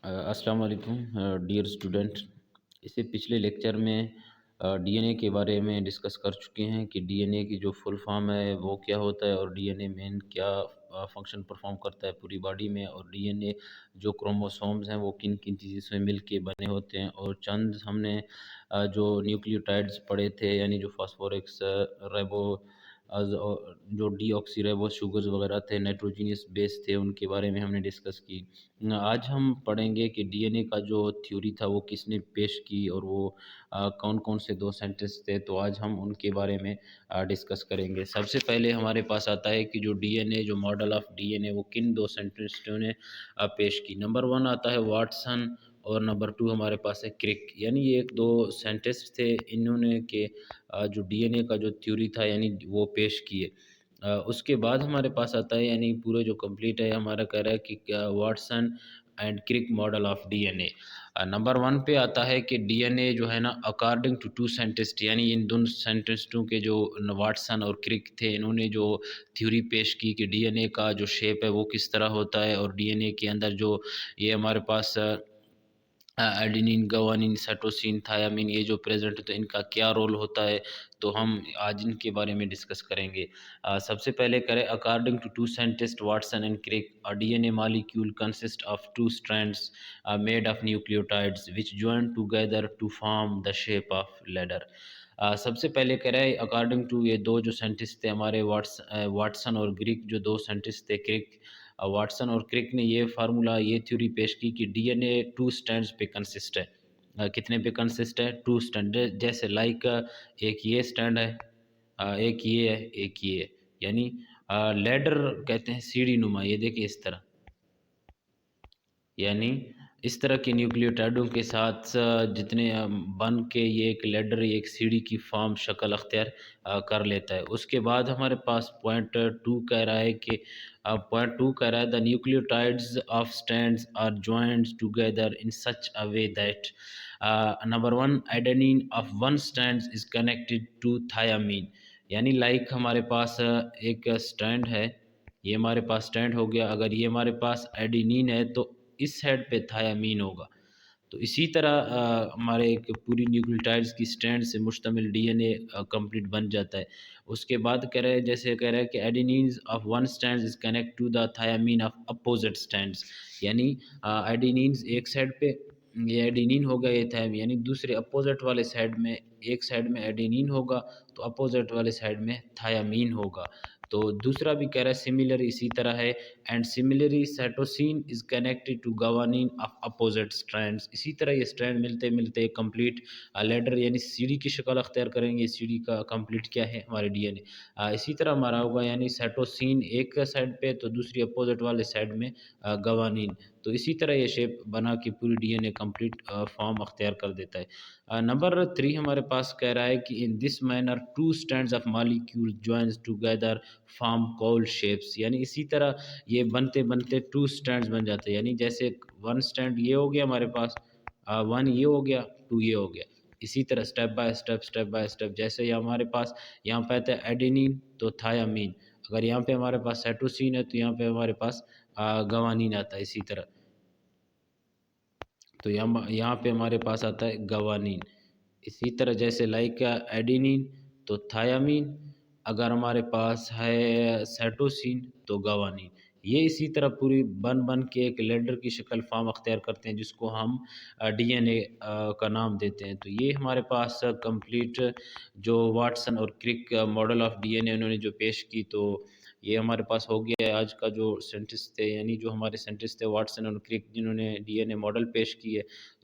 अस्सलाम वालेकुम dear student. इससे पिछले लेक्चर में डीएनए के बारे में डिस्कस कर चुके हैं कि डीएनए की जो फुल फॉर्म है वो क्या होता है और डीएनए मेन क्या फंक्शन परफॉर्म करता है पूरी बॉडी में, और डीएनए जो क्रोमोसोम्स हैं वो किन किन चीज़ों से मिल के बने होते हैं, और चंद हमने जो न्यूक्लियोटाइड्स पढ़े थे, यानी जो फास्फोरिक्स रेबो जो डीऑक्सी रेबो शुगर्स वगैरह थे, नाइट्रोजनियस बेस थे, उनके बारे में हमने डिस्कस की। आज हम पढ़ेंगे कि डीएनए का जो थ्योरी था वो किसने पेश की, और वो कौन-कौन से 2 साइंटिस्ट थे, तो आज हम उनके बारे में डिस्कस करेंगे। सबसे पहले हमारे पास आता है कि जो डीएनए, जो मॉडल ऑफ डीएनए वो किन 2 साइंटिस्टों ने पेश की। नंबर 1 आता है वाटसन, और नंबर 2 हमारे पास है क्रिक। यानी ये 1-2 साइंटिस्ट थे, इन्होंने के जो डीएनए का जो थ्योरी था यानी वो पेश किए। उसके बाद हमारे पास आता है, यानी पूरा जो कंप्लीट है हमारा कह रहा है कि क्या Watson and Crick model of DNA. Number 1 पे आता है कि डीएनए जो है ना अकॉर्डिंग टू 2 साइंटिस्ट, यानी इन दोनों साइंटिस्टों के जो वाटसन और क्रिक थे, इन्होंने जो थ्योरी पेश की कि डीएनए का जो शेप है वो किस तरह होता है, और डीएनए के अंदर जो ये हमारे पास एडेनिन, गुआनिन, साइटोसिन, थायामीन ये जो प्रेज़ेंट होते हैं, इनका क्या रोल होता है, तो हम आज इनके बारे में डिस्कस करेंगे। सबसे पहले करें, according to 2 scientist Watson and Crick, a DNA molecule consist of 2 strands made of nucleotides which join together to form the shape of ladder. सबसे पहले कह रहा है अकॉर्डिंग टू ये 2 जो साइंटिस्ट थे हमारे वाटसन और क्रिक, जो 2 साइंटिस्ट थे, क्रिक वाटसन और क्रिक ने ये फार्मूला, ये थ्योरी पेश की कि डीएनए 2 स्ट्रैंड्स पे कंसिस्ट है। कितने पे कंसिस्ट है? 2 स्ट्रैंड। जैसे लाइक एक ये स्ट्रैंड है, एक ये है, एक ये है। यानी लैडर कहते हैं सीढ़ी नुमा, ये देखिए इस तरह। यानी इस तरह के न्यूक्लियोटाइडों के साथ जितने बन के ये एक लैडर, ये एक सीढ़ी की फॉर्म शक्ल अख्तियार कर लेता है। उसके बाद हमारे पास पॉइंट 2 कह रहा है कि पॉइंट 2 कह रहा है the nucleotides of strands are joined together in such a way that number 1 adenine of one strand is connected to thymine. यानी लाइक हमारे पास एक स्ट्रैंड है, ये हमारे पास स्ट्रैंड हो गया। अगर ये हमारे पास एडेनिन है तो इस साइड पे थायामीन होगा। तो इसी तरह हमारे एक पूरी न्यूक्लियोटाइड्स की स्ट्रैंड से मुश्तमिल डीएनए कंप्लीट बन जाता है। उसके बाद कह रहे हैं, जैसे कह रहा है कि adenines of one strand is connect to the thymine of opposite strands. यानी एडेनिन्स एक साइड पे, ये एडेनिन हो गया, ये थायामीन, यानी दूसरे अपोजिट वाले साइड में, एक साइड में एडेनिन होगा तो अपोजिट वाले साइड में थायामीन होगा। तो दूसरा भी कह रहा है सिमिलर इसी तरह है, and similarly cytosine is connected to guanine of opposite strands. इसी तरह ये स्ट्रैंड मिलते मिलते कंप्लीट लेडर यानी सीढ़ी की शक्ल अख्तियार करेंगे। सीढ़ी का कंप्लीट क्या है? हमारे डीएनए। इसी तरह हमारा होगा, यानी साइटोसिन एक साइड पे तो दूसरी अपोजिट वाले साइड में गवानीन। तो इसी तरह ये शेप बना के पूरी डीएनए कंप्लीट फॉर्म अख्तियार कर देता है। नंबर 3 हमारे पास कह रहा है कि in this manner 2 strands of molecule joins together form called shapes. यानी इसी तरह ये बनते-बनते 2 स्ट्रैंड्स बन जाते हैं। यानी जैसे 1 स्ट्रैंड ये हो गया हमारे पास, 1 ये हो गया, 2 ये हो गया। इसी तरह स्टेप बाय स्टेप जैसे ये हमारे पास यहाँ पे आता है एडेनिन तो थायामीन। अगर यहाँ पे हमारे पास साइटोसिन है तो यहाँ पे हमारे पास गवानीन आता है इसी तरह। तो यहाँ पे हमारे पास आता है गवानीन। इसी तरह जैसे लाइक एडेनिन तो थायामीन, अगर हमारे पास है साइटोसिन तो गवानीन। ये इसी तरह पूरी बन के एक लैडर की शक्ल फॉर्म अख्तियार करते हैं, जिसको हम डीएनए का नाम देते हैं। तो ये हमारे पास कंप्लीट जो वाटसन और क्रिक मॉडल ऑफ डीएनए उन्होंने जो पेश की, तो ये हमारे पास हो गया है आज का जो साइंटिस्ट थे, यानी जो हमारे साइंटिस्ट थे वाटसन और क्रिक, जिन्होंने डीएनए मॉडल पेश की है।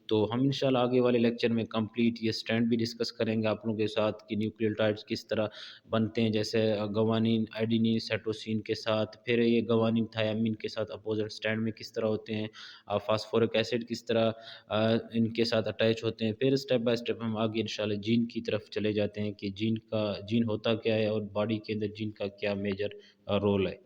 तो हम इंशाल्लाह आगे वाले लेक्चर में कंप्लीट ये स्ट्रैंड भी डिस्कस करेंगे आप लोगों के साथ कि न्यूक्लियोटाइड्स किस तरह बनते हैं, जैसे गवानीन एडेनिन साइटोसिन के साथ, फिर ये गवानीन थायामीन के साथ अपोजिट स्ट्रैंड में किस तरह होते हैं, फास्फोरिक एसिड किस तरह इनके साथ अटैच होते हैं। फिर स्टेप बाय स्टेप हम आगे इंशाल्लाह जीन की तरफ चले जाते हैं कि जीन होता क्या है और बॉडी के अंदर जीन का क्या मेजर रोल है।